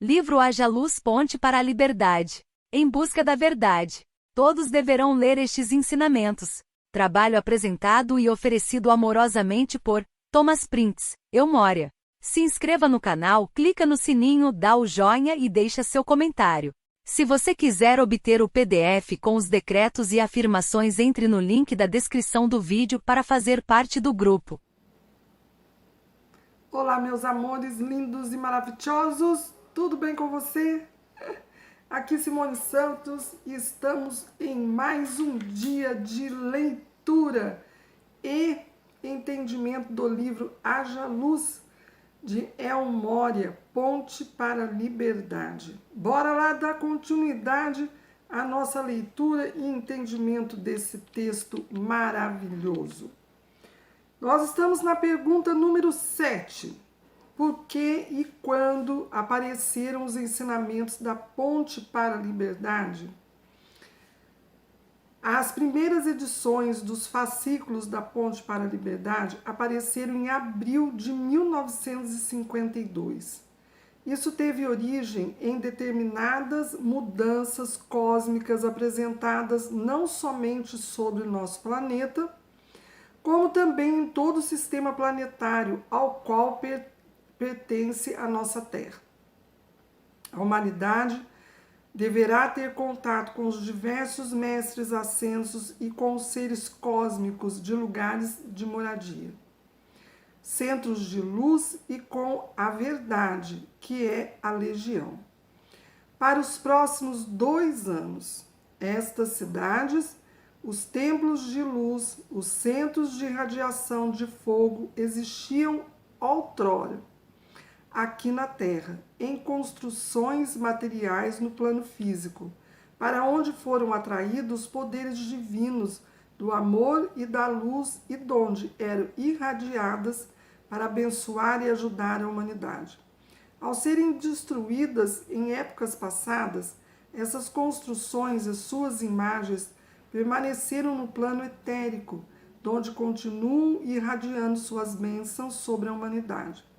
Livro Haja Luz, Ponte para a Liberdade. Em busca da verdade. Todos deverão ler estes ensinamentos. Trabalho apresentado e oferecido amorosamente por Thomas Prince, Moria. Se inscreva no canal, clica no sininho, dá o joinha e deixa seu comentário. Se você quiser obter o PDF com os decretos e afirmações, entre no link da descrição do vídeo para fazer parte do grupo. Olá, meus amores lindos e maravilhosos, tudo bem com você? Aqui Simone Santos e estamos em mais um dia de leitura e entendimento do livro Haja Luz, de Moria, Ponte para a Liberdade. Bora lá dar continuidade à nossa leitura e entendimento desse texto maravilhoso. Nós estamos na pergunta número 7. Por que e quando apareceram os ensinamentos da Ponte para a Liberdade? As primeiras edições dos fascículos da Ponte para a Liberdade apareceram em abril de 1952. Isso teve origem em determinadas mudanças cósmicas apresentadas não somente sobre o nosso planeta, como também em todo o sistema planetário ao qual pertence a nossa Terra. A humanidade deverá ter contato com os diversos mestres ascensos e com os seres cósmicos de lugares de moradia, centros de luz e com a verdade, que é a Legião. Para os próximos 2 anos, estas cidades, os templos de luz, os centros de radiação de fogo existiam outrora, aqui na Terra, em construções materiais no plano físico, para onde foram atraídos os poderes divinos do amor e da luz e donde eram irradiadas para abençoar e ajudar a humanidade. Ao serem destruídas em épocas passadas, essas construções e suas imagens permaneceram no plano etérico, onde continuam irradiando suas bênçãos sobre a humanidade.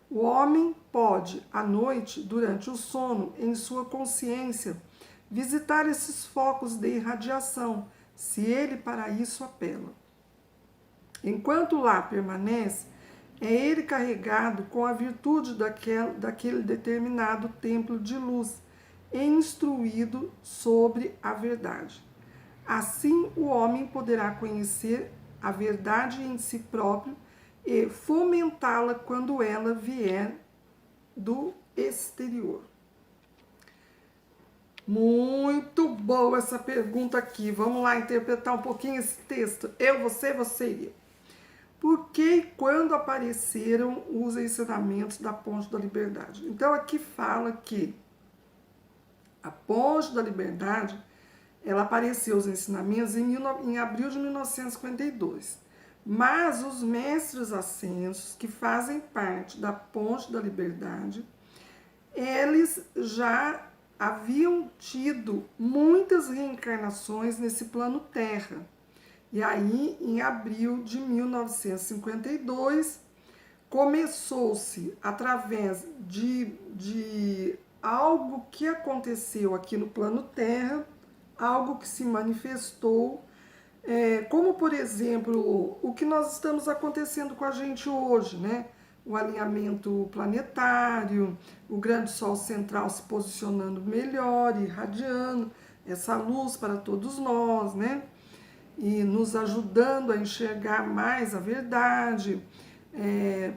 O homem pode, à noite, durante o sono, em sua consciência, visitar esses focos de irradiação, se ele para isso apela. Enquanto lá permanece, é ele carregado com a virtude daquele determinado templo de luz e instruído sobre a verdade. Assim, o homem poderá conhecer a verdade em si próprio e fomentá-la quando ela vier do exterior. Muito boa essa pergunta aqui. Vamos lá interpretar um pouquinho esse texto. Eu, você e eu. Por que e quando apareceram os ensinamentos da Ponte da Liberdade? Então, aqui fala que a Ponte da Liberdade, ela apareceu, os ensinamentos, em abril de 1952. Mas os mestres ascensos, que fazem parte da Ponte da Liberdade, eles já haviam tido muitas reencarnações nesse plano Terra. E aí, em abril de 1952, começou-se, através de algo que aconteceu aqui no plano Terra, algo que se manifestou, como, por exemplo, o que nós estamos acontecendo com a gente hoje, né? O alinhamento planetário, o grande Sol central se posicionando melhor, irradiando essa luz para todos nós, né? E nos ajudando a enxergar mais a verdade.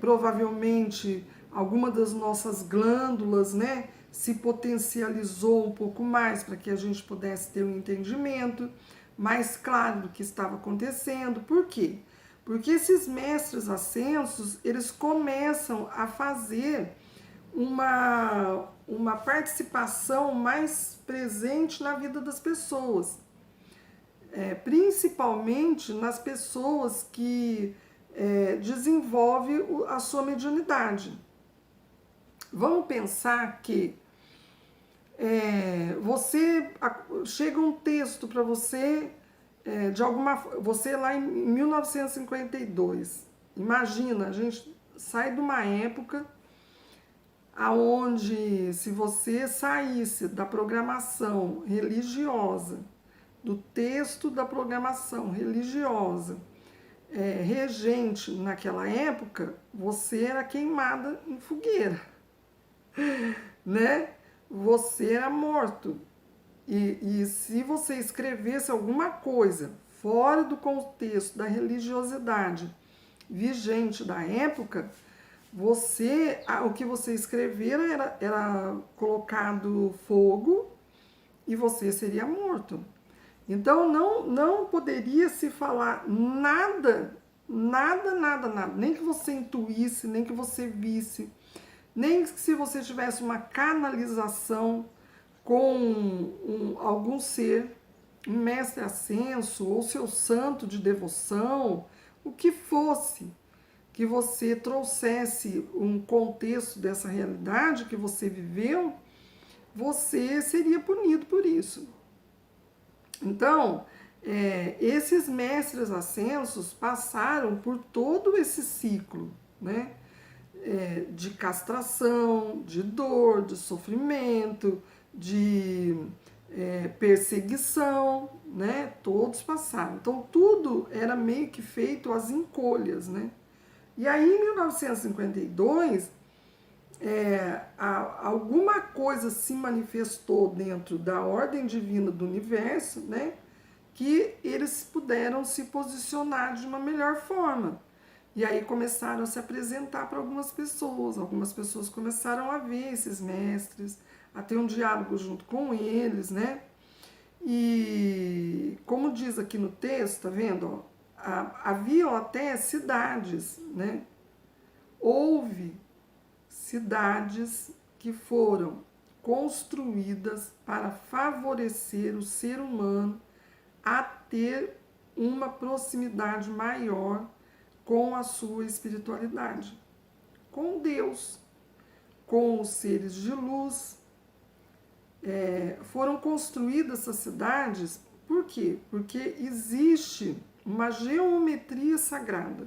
Provavelmente, alguma das nossas glândulas, né, se potencializou um pouco mais para que a gente pudesse ter um entendimento mais claro do que estava acontecendo. Por quê? Porque esses mestres ascensos, eles começam a fazer uma participação mais presente na vida das pessoas, principalmente nas pessoas que desenvolvem a sua mediunidade. Vamos pensar que chega um texto para você, você lá em 1952, imagina, a gente sai de uma época aonde se você saísse da programação religiosa, do texto da programação religiosa, regente naquela época, você era queimada em fogueira, né? Você era morto. E se você escrevesse alguma coisa fora do contexto da religiosidade vigente da época, o que você escrever era colocado fogo e você seria morto. Então não poderia se falar nada, nem que você intuísse, nem que você visse, nem que se você tivesse uma canalização com algum ser, um mestre ascenso ou seu santo de devoção, o que fosse, que você trouxesse um contexto dessa realidade que você viveu, você seria punido por isso. Então, esses mestres ascensos passaram por todo esse ciclo, né? De castração, de dor, de sofrimento, de perseguição, né? Todos passaram. Então, tudo era meio que feito às encolhas, né? E aí, em 1952, alguma coisa se manifestou dentro da ordem divina do universo, né? Que eles puderam se posicionar de uma melhor forma. E aí começaram a se apresentar para algumas pessoas começaram a ver esses mestres, a ter um diálogo junto com eles, né? E como diz aqui no texto, tá vendo? Ó, haviam até cidades, né? Houve cidades que foram construídas para favorecer o ser humano a ter uma proximidade maior com a sua espiritualidade, com Deus, com os seres de luz. Foram construídas essas cidades, por quê? Porque existe uma geometria sagrada.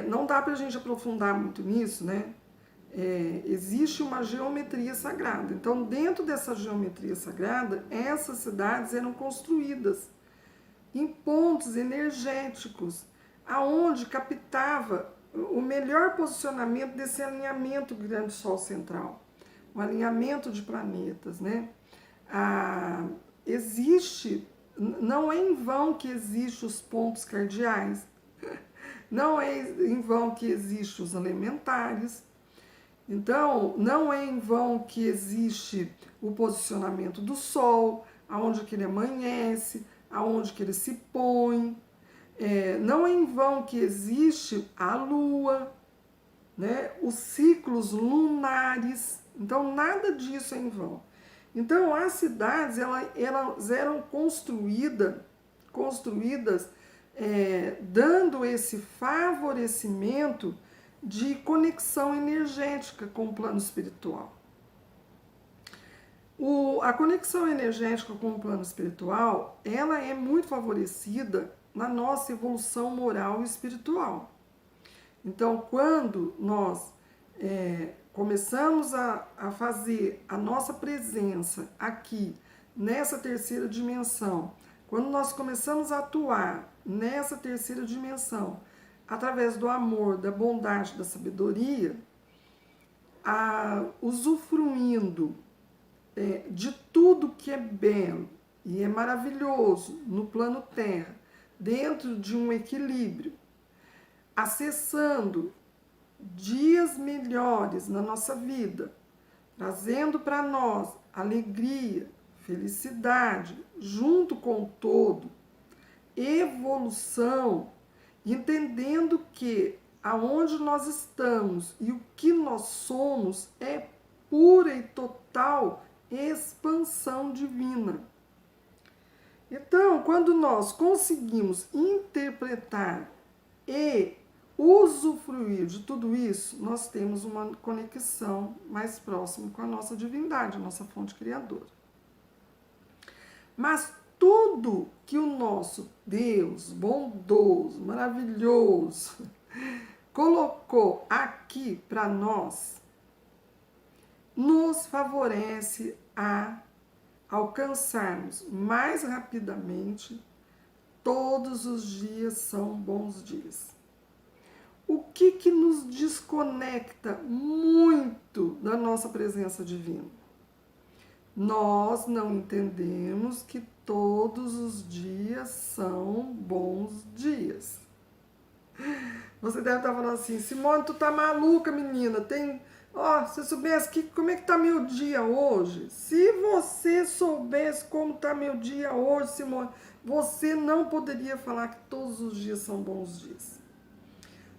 Não dá para a gente aprofundar muito nisso, né? Existe uma geometria sagrada. Então, dentro dessa geometria sagrada, essas cidades eram construídas em pontos energéticos, aonde captava o melhor posicionamento desse alinhamento grande Sol central, um alinhamento de planetas, né? Não é em vão que existem os pontos cardeais, não é em vão que existem os elementares. Então, não é em vão que existe o posicionamento do Sol, aonde que ele amanhece, aonde que ele se põe. Não é em vão que existe a Lua, né? Os ciclos lunares. Então, nada disso é em vão. Então, as cidades elas eram construídas dando esse favorecimento de conexão energética com o plano espiritual. A conexão energética com o plano espiritual, ela é muito favorecida na nossa evolução moral e espiritual. Então, quando nós começamos a fazer a nossa presença aqui, nessa terceira dimensão, quando nós começamos a atuar nessa terceira dimensão, através do amor, da bondade, da sabedoria, usufruindo de tudo que é belo e é maravilhoso no plano Terra, dentro de um equilíbrio, acessando dias melhores na nossa vida, trazendo para nós alegria, felicidade, junto com o todo, evolução, entendendo que aonde nós estamos e o que nós somos é pura e total expansão divina. Então, quando nós conseguimos interpretar e usufruir de tudo isso, nós temos uma conexão mais próxima com a nossa divindade, a nossa fonte criadora. Mas tudo que o nosso Deus bondoso, maravilhoso, colocou aqui para nós, nos favorece a alcançarmos mais rapidamente. Todos os dias são bons dias. O que nos desconecta muito da nossa presença divina? Nós não entendemos que todos os dias são bons dias. Você deve estar falando assim, Simone, tu tá maluca, menina, se você soubesse como é que tá meu dia hoje, se você soubesse como tá meu dia hoje, Simone, você não poderia falar que todos os dias são bons dias.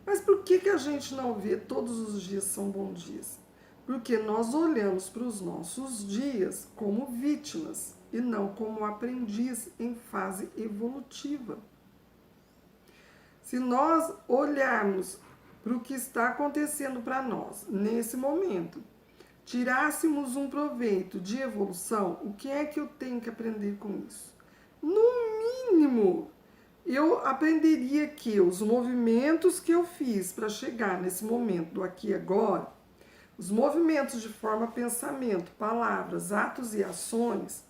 Mas por que a gente não vê todos os dias são bons dias? Porque nós olhamos para os nossos dias como vítimas e não como aprendiz em fase evolutiva. Se nós olharmos para o que está acontecendo para nós nesse momento, tirássemos um proveito de evolução, o que é que eu tenho que aprender com isso? No mínimo, eu aprenderia que os movimentos que eu fiz para chegar nesse momento do aqui e agora, os movimentos de forma, pensamento, palavras, atos e ações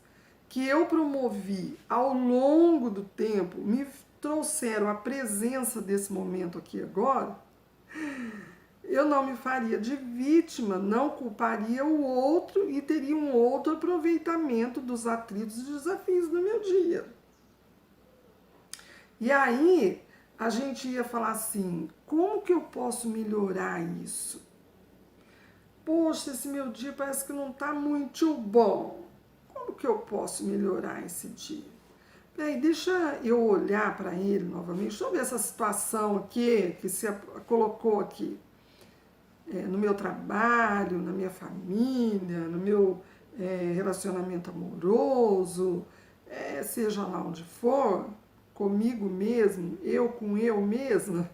que eu promovi ao longo do tempo, me trouxeram a presença desse momento aqui e agora, eu não me faria de vítima, não culparia o outro e teria um outro aproveitamento dos atritos e desafios do meu dia. E aí, a gente ia falar assim, como que eu posso melhorar isso? Poxa, esse meu dia parece que não está muito bom. Como que eu posso melhorar esse dia? Peraí, deixa eu olhar para ele novamente, deixa eu ver essa situação aqui, que se colocou aqui. No meu trabalho, na minha família, no meu relacionamento amoroso, seja lá onde for, comigo mesmo, eu com eu mesma,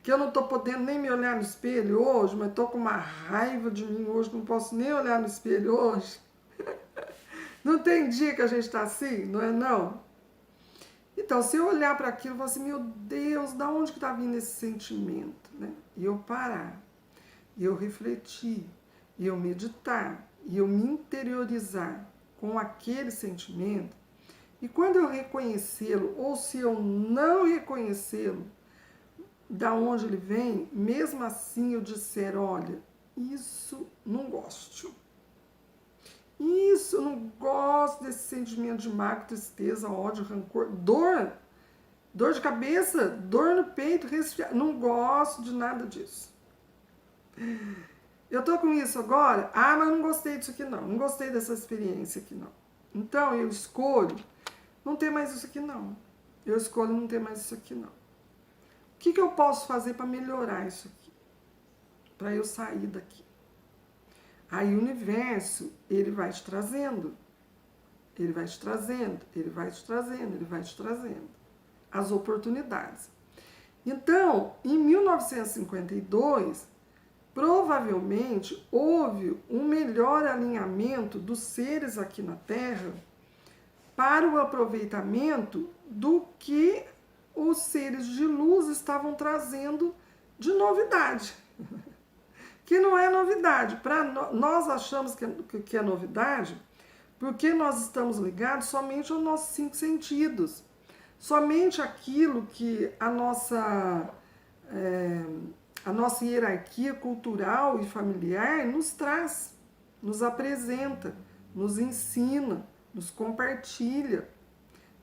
que eu não estou podendo nem me olhar no espelho hoje, mas estou com uma raiva de mim hoje, não posso nem olhar no espelho hoje. Não tem dia que a gente está assim, não é não? Então, se eu olhar para aquilo e falar assim, meu Deus, da onde que está vindo esse sentimento? Né? E eu parar, e eu refletir, e eu meditar, e eu me interiorizar com aquele sentimento, e quando eu reconhecê-lo, ou se eu não reconhecê-lo, da onde ele vem, mesmo assim eu disser, olha, isso não gosto. Isso, eu não gosto desse sentimento de mágoa, tristeza, ódio, rancor, dor de cabeça, dor no peito, resfriado. Não gosto de nada disso. Eu tô com isso agora? Mas eu não gostei disso aqui não. Não gostei dessa experiência aqui não. Então eu escolho não ter mais isso aqui não. Eu escolho não ter mais isso aqui não. O que eu posso fazer para melhorar isso aqui? Para eu sair daqui? Aí o universo, ele vai te trazendo, ele vai te trazendo, ele vai te trazendo, ele vai te trazendo as oportunidades. Então, em 1952, provavelmente houve um melhor alinhamento dos seres aqui na Terra para o aproveitamento do que os seres de luz estavam trazendo de novidade. Que não é novidade. Nós achamos que é novidade porque nós estamos ligados somente aos nossos 5 sentidos. Somente aquilo que a nossa hierarquia cultural e familiar nos traz, nos apresenta, nos ensina, nos compartilha.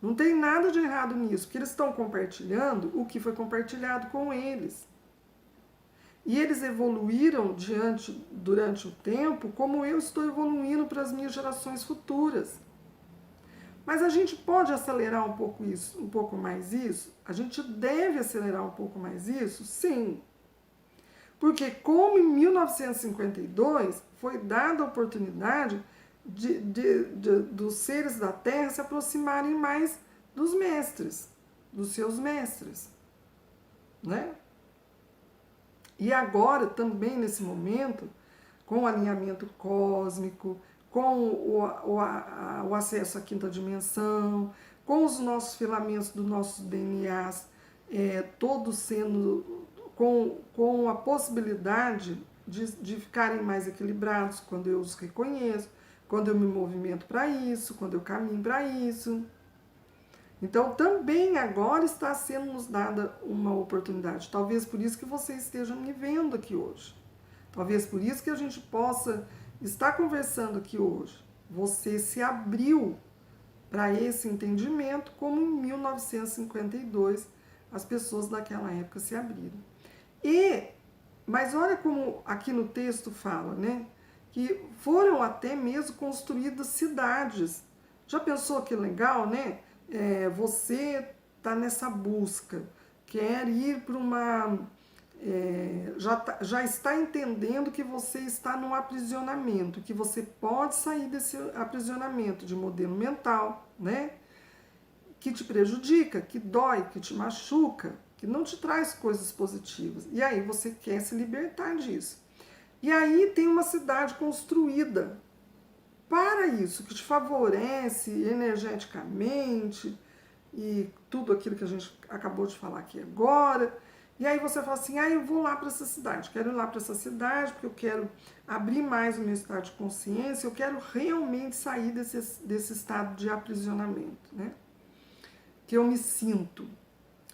Não tem nada de errado nisso, porque eles estão compartilhando o que foi compartilhado com eles. E eles evoluíram durante o tempo, como eu estou evoluindo para as minhas gerações futuras. Mas a gente pode acelerar um pouco mais isso? A gente deve acelerar um pouco mais isso? Sim. Porque como em 1952 foi dada a oportunidade dos seres da Terra se aproximarem mais dos mestres, dos seus mestres, né? E agora, também nesse momento, com o alinhamento cósmico, com o acesso à quinta dimensão, com os nossos filamentos dos nossos DNAs, todos sendo com a possibilidade de ficarem mais equilibrados quando eu os reconheço, quando eu me movimento para isso, quando eu caminho para isso. Então, também agora está sendo nos dada uma oportunidade. Talvez por isso que você esteja me vendo aqui hoje. Talvez por isso que a gente possa estar conversando aqui hoje. Você se abriu para esse entendimento, como em 1952 as pessoas daquela época se abriram. Mas olha como aqui no texto fala, né? Que foram até mesmo construídas cidades. Já pensou que legal, né? Você está nessa busca, quer ir para uma... já está entendendo que você está num aprisionamento, que você pode sair desse aprisionamento de modelo mental, né? Que te prejudica, que dói, que te machuca, que não te traz coisas positivas. E aí você quer se libertar disso. E aí tem uma cidade construída para isso, que te favorece energeticamente e tudo aquilo que a gente acabou de falar aqui agora. E aí você fala assim, eu vou lá para essa cidade, quero ir lá para essa cidade porque eu quero abrir mais o meu estado de consciência, eu quero realmente sair desse estado de aprisionamento, né? Que eu me sinto.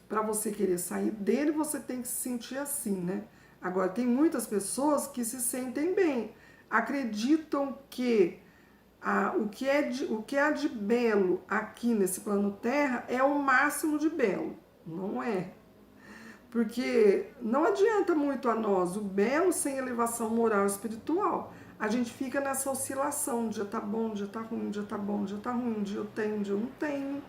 Para você querer sair dele, você tem que se sentir assim, né? Agora, tem muitas pessoas que se sentem bem, acreditam que o que há de belo aqui nesse plano Terra é o máximo de belo. Não é. Porque não adianta muito a nós o belo sem elevação moral e espiritual. A gente fica nessa oscilação, um dia tá bom, um dia tá ruim, um dia tá bom, um dia tá ruim, um dia eu tenho, um dia eu não tenho.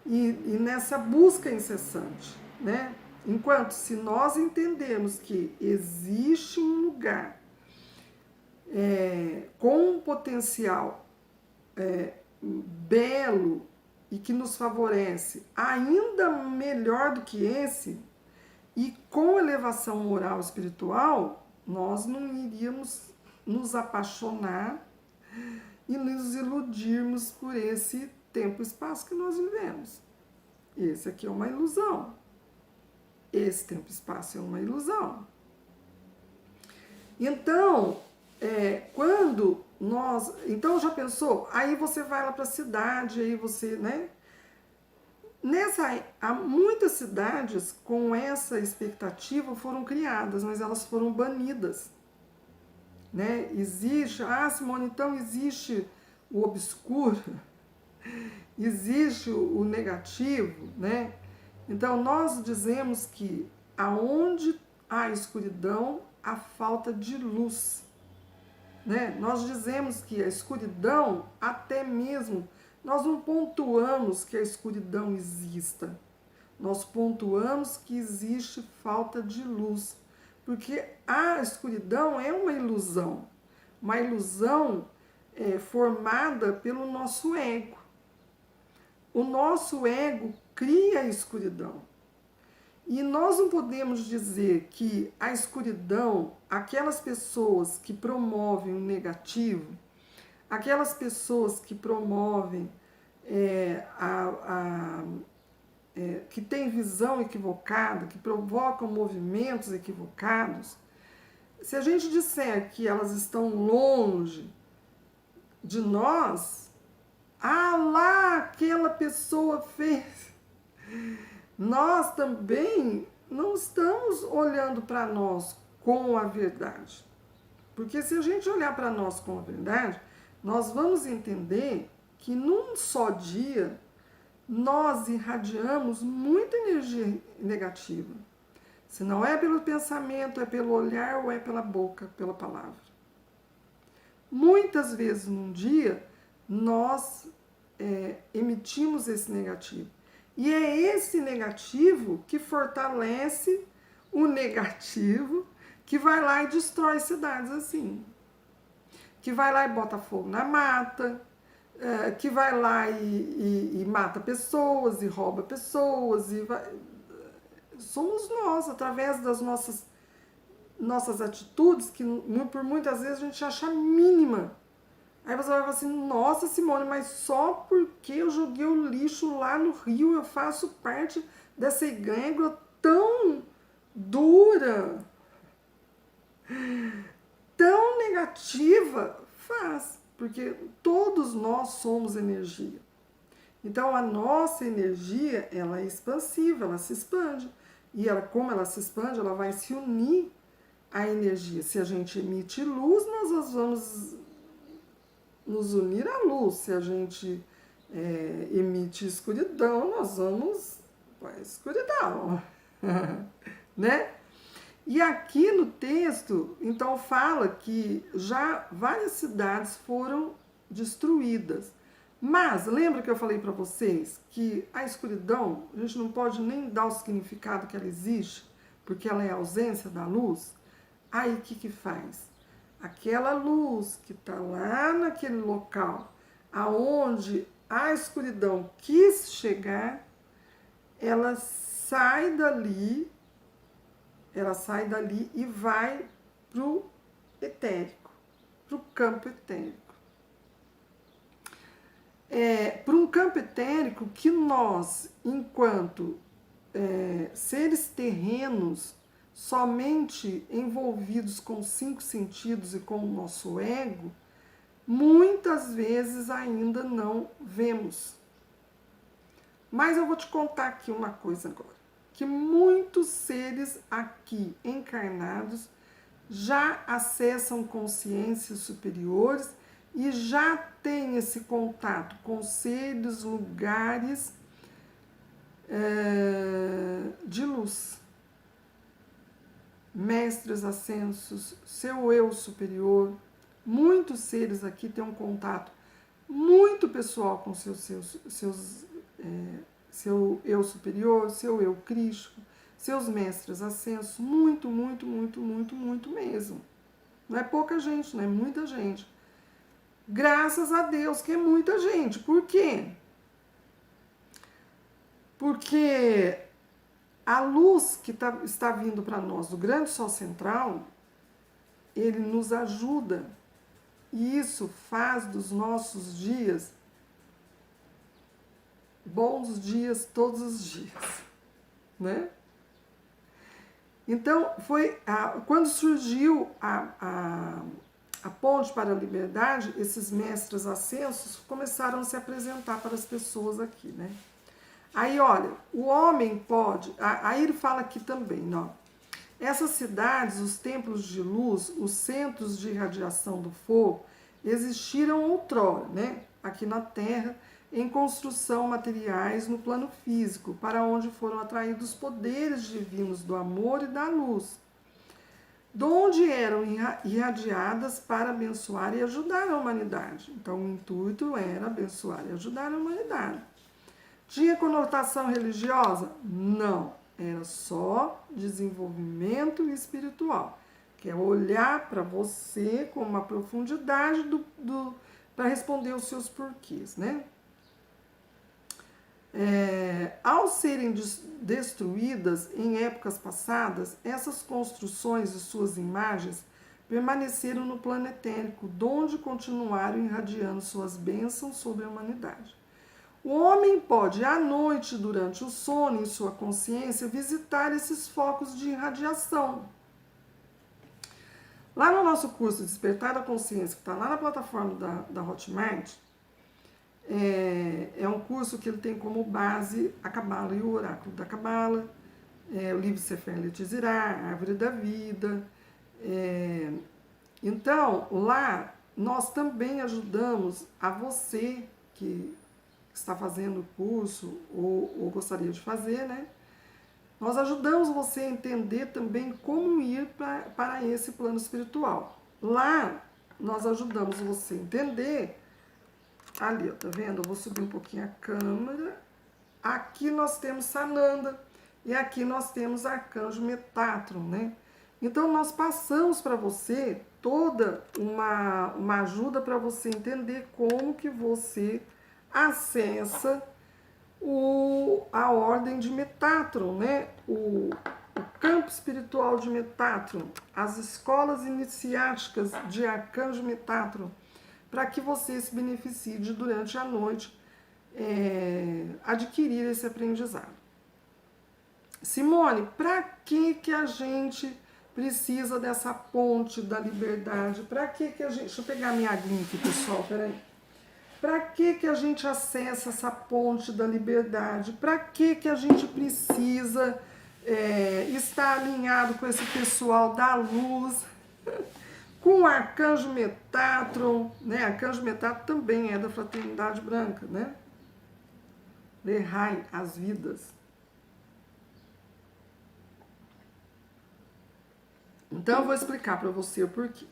E nessa busca incessante, né? Enquanto se nós entendemos que existe um lugar com um potencial belo e que nos favorece ainda melhor do que esse, e com elevação moral e espiritual, nós não iríamos nos apaixonar e nos iludirmos por esse tempo e espaço que nós vivemos. Esse aqui é uma ilusão. Esse tempo e espaço é uma ilusão. Então, quando nós... Então, já pensou? Aí você vai lá para a cidade, aí você, né? Há muitas cidades com essa expectativa foram criadas, mas elas foram banidas. Né? Existe... Simone, então existe o obscuro, existe o negativo, né? Então, nós dizemos que aonde há escuridão, há falta de luz. Né? Nós dizemos que a escuridão, até mesmo, nós não pontuamos que a escuridão exista. Nós pontuamos que existe falta de luz. Porque a escuridão é uma ilusão formada pelo nosso ego. O nosso ego cria a escuridão. E nós não podemos dizer que a escuridão, aquelas pessoas que promovem o negativo, aquelas pessoas que promovem, que têm visão equivocada, que provocam movimentos equivocados, se a gente disser que elas estão longe de nós, lá aquela pessoa fez. Nós também não estamos olhando para nós com a verdade. Porque se a gente olhar para nós com a verdade, nós vamos entender que num só dia nós irradiamos muita energia negativa. Se não é pelo pensamento, é pelo olhar ou é pela boca, pela palavra. Muitas vezes num dia nós emitimos esse negativo. E é esse negativo que fortalece o negativo, que vai lá e destrói cidades assim. Que vai lá e bota fogo na mata, que vai lá e mata pessoas, e rouba pessoas. Somos nós, através das nossas atitudes, que por muitas vezes a gente acha mínima. Aí você vai falar assim, nossa Simone, mas só porque eu joguei o lixo lá no rio, eu faço parte dessa egrégora tão dura, tão negativa, faz, porque todos nós somos energia. Então a nossa energia, ela é expansiva, ela se expande. E ela, como ela se expande, ela vai se unir à energia. Se a gente emite luz, nós vamos nos unir à luz. Se a gente emite escuridão, nós vamos para a escuridão. Né? E aqui no texto, então, fala que já várias cidades foram destruídas. Mas, lembra que eu falei para vocês que a escuridão, a gente não pode nem dar o significado que ela existe, porque ela é a ausência da luz? Aí, o que faz? Aquela luz que está lá naquele local, aonde a escuridão quis chegar, ela sai dali e vai para o etérico, para o campo etérico. Para um campo etérico que nós, enquanto seres terrenos, somente envolvidos com os 5 sentidos e com o nosso ego, muitas vezes ainda não vemos. Mas eu vou te contar aqui uma coisa agora, que muitos seres aqui encarnados já acessam consciências superiores e já têm esse contato com seres, lugares de luz. Mestres ascensos, seu eu superior. Muitos seres aqui têm um contato muito pessoal com seu eu superior, seu eu crístico, seus mestres ascensos, muito mesmo. Não é pouca gente, não é muita gente. Graças a Deus que é muita gente. Por quê? Porque a luz que está vindo para nós do grande sol central, ele nos ajuda. E isso faz dos nossos dias bons dias todos os dias, né? Então, foi quando surgiu a ponte para a liberdade, esses mestres ascensos começaram a se apresentar para as pessoas aqui, né? Aí, olha, o homem pode... Aí ele fala aqui também, ó. Essas cidades, os templos de luz, os centros de irradiação do fogo, existiram outrora, né? Aqui na Terra, em construção materiais no plano físico, para onde foram atraídos os poderes divinos do amor e da luz, donde eram irradiadas para abençoar e ajudar a humanidade. Então, o intuito era abençoar e ajudar a humanidade. Tinha conotação religiosa? Não, era só desenvolvimento espiritual, que é olhar para você com uma profundidade para responder os seus porquês, né? Ao serem destruídas em épocas passadas, essas construções e suas imagens permaneceram no plano etérico, donde continuaram irradiando suas bênçãos sobre a humanidade. O homem pode, à noite, durante o sono, em sua consciência, visitar esses focos de irradiação. Lá no nosso curso Despertar da Consciência, que está lá na plataforma da Hotmart, é um curso que ele tem como base a Cabala e o Oráculo da Cabala, o livro Sefer Yetzirah, a Árvore da Vida. Então, lá nós também ajudamos a você que está fazendo o curso ou gostaria de fazer, né? Nós ajudamos você a entender também como ir para esse plano espiritual. Lá, nós ajudamos você a entender. Ali, ó, tá vendo? Eu vou subir um pouquinho a câmera. Aqui nós temos Sananda e aqui nós temos Arcanjo Metatron, né? Então, nós passamos para você toda uma ajuda para você entender como que você acessa a ordem de Metatron, né? O campo espiritual de Metatron, as escolas iniciáticas de Arcanjo Metatron, para que você se beneficie de, durante a noite, adquirir esse aprendizado. Simone, para que a gente precisa dessa ponte da liberdade? Para que a gente... Deixa eu pegar minha aguinha aqui, pessoal, peraí. Para que a gente acessa essa ponte da liberdade? Para que a gente precisa estar alinhado com esse pessoal da luz, com o Arcanjo Metatron, né? Arcanjo Metatron também é da Fraternidade Branca, né? Lehai, as vidas. Então eu vou explicar para você o porquê.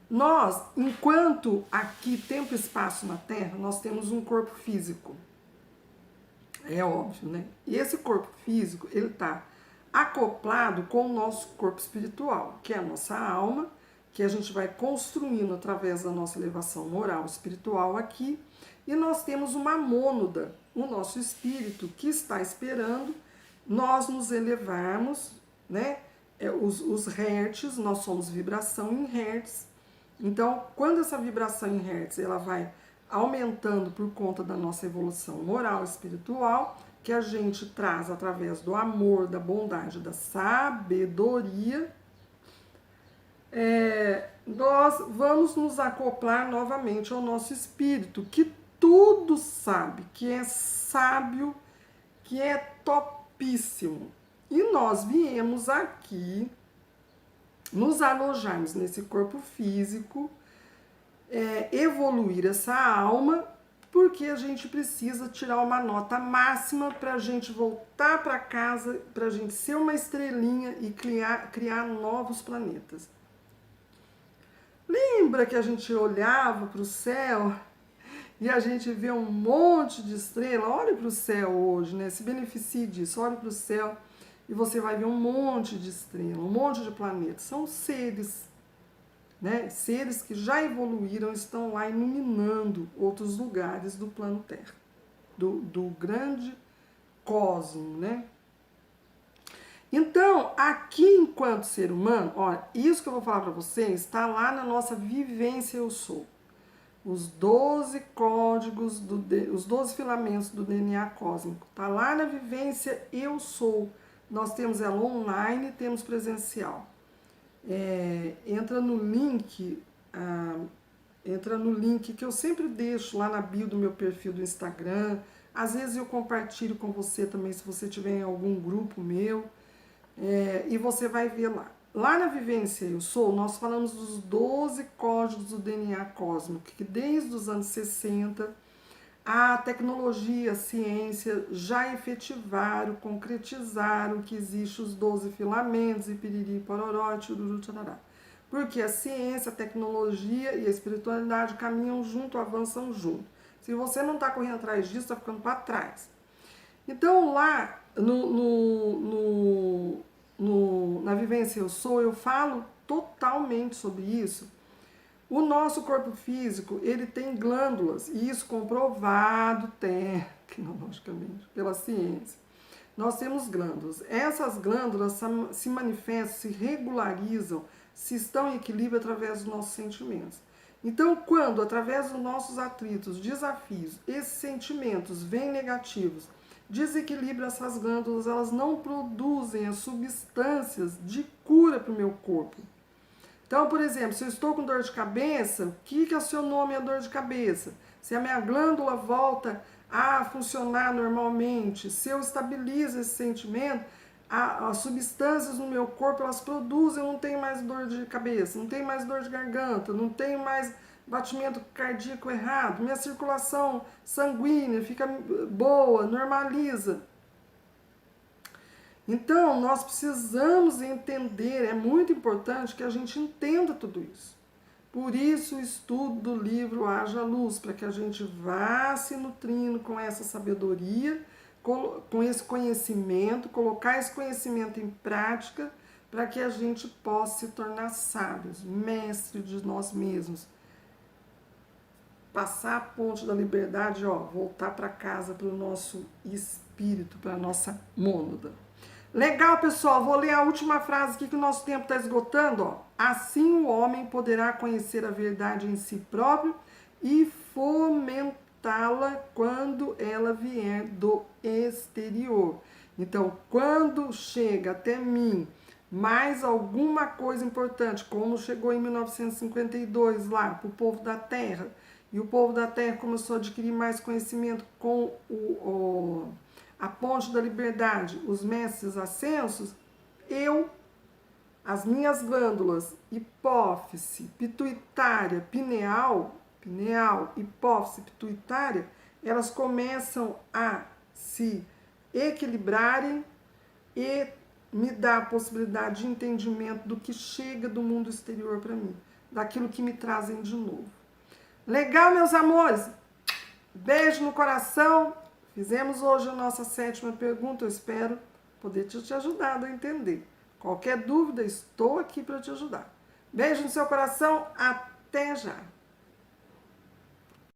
Nós, enquanto aqui tempo e espaço na Terra, nós temos um corpo físico. É óbvio, né? E esse corpo físico, ele está acoplado com o nosso corpo espiritual, que é a nossa alma, que a gente vai construindo através da nossa elevação moral espiritual aqui. E nós temos uma mônada, o nosso espírito, que está esperando nós nos elevarmos, né? Os hertz, nós somos vibração em hertz. Então, quando essa vibração em hertz ela vai aumentando por conta da nossa evolução moral espiritual, que a gente traz através do amor, da bondade, da sabedoria, nós vamos nos acoplar novamente ao nosso espírito, que tudo sabe, que é sábio, que é topíssimo. E nós viemos aqui nos alojarmos nesse corpo físico, evoluir essa alma, porque a gente precisa tirar uma nota máxima para a gente voltar para casa, para a gente ser uma estrelinha e criar novos planetas. Lembra que a gente olhava para o céu e a gente vê um monte de estrela? Olha para o céu hoje, né? Se beneficie disso, olha para o céu e você vai ver um monte de estrela, um monte de planetas. São seres, né? Seres que já evoluíram, estão lá iluminando outros lugares do plano Terra, do grande cosmo, né? Então, aqui enquanto ser humano, olha, isso que eu vou falar para vocês está lá na nossa vivência eu sou. Os 12 códigos, os 12 filamentos do DNA cósmico. Está lá na vivência eu sou. Nós temos ela online, temos presencial. Entra no link que eu sempre deixo lá na bio do meu perfil do Instagram. Às vezes eu compartilho com você também, se você tiver em algum grupo meu. E você vai ver lá. Lá na Vivência Eu Sou, nós falamos dos 12 códigos do DNA cósmico, que desde os anos 60 a tecnologia, a ciência já efetivaram, concretizaram que existem os 12 filamentos, e piriri, pororó, tchururu, tcharará. Porque a ciência, a tecnologia e a espiritualidade caminham junto, avançam junto. Se você não está correndo atrás disso, está ficando para trás. Então, lá na Vivência Eu Sou, eu falo totalmente sobre isso. O nosso corpo físico, ele tem glândulas, e isso comprovado tecnologicamente pela ciência. Nós temos glândulas. Essas glândulas se manifestam, se regularizam, se estão em equilíbrio através dos nossos sentimentos. Então, quando, através dos nossos atritos, desafios, esses sentimentos vêm negativos, desequilibra essas glândulas, elas não produzem as substâncias de cura para o meu corpo. Então, por exemplo, se eu estou com dor de cabeça, o que acionou minha dor de cabeça? Se a minha glândula volta a funcionar normalmente, se eu estabilizo esse sentimento, as substâncias no meu corpo, elas produzem, eu não tenho mais dor de cabeça, não tenho mais dor de garganta, não tenho mais batimento cardíaco errado, minha circulação sanguínea fica boa, normaliza. Então, nós precisamos entender, é muito importante que a gente entenda tudo isso. Por isso, o estudo do livro Haja Luz, para que a gente vá se nutrindo com essa sabedoria, com esse conhecimento, colocar esse conhecimento em prática, para que a gente possa se tornar sábios, mestres de nós mesmos. Passar a ponte da liberdade, voltar para casa, para o nosso espírito, para a nossa mônada. Legal, pessoal, vou ler a última frase aqui que o nosso tempo está esgotando. Assim o homem poderá conhecer a verdade em si próprio e fomentá-la quando ela vier do exterior. Então, quando chega até mim mais alguma coisa importante, como chegou em 1952 lá para o povo da Terra, e o povo da Terra começou a adquirir mais conhecimento com a Ponte da Liberdade, os mestres ascensos, as minhas glândulas hipófise, pituitária, pineal, hipófise, pituitária, elas começam a se equilibrarem e me dá a possibilidade de entendimento do que chega do mundo exterior para mim, daquilo que me trazem de novo. Legal, meus amores? Beijo no coração. Fizemos hoje a nossa 7ª pergunta. Eu espero poder te ajudar a entender. Qualquer dúvida, estou aqui para te ajudar. Beijo no seu coração. Até já!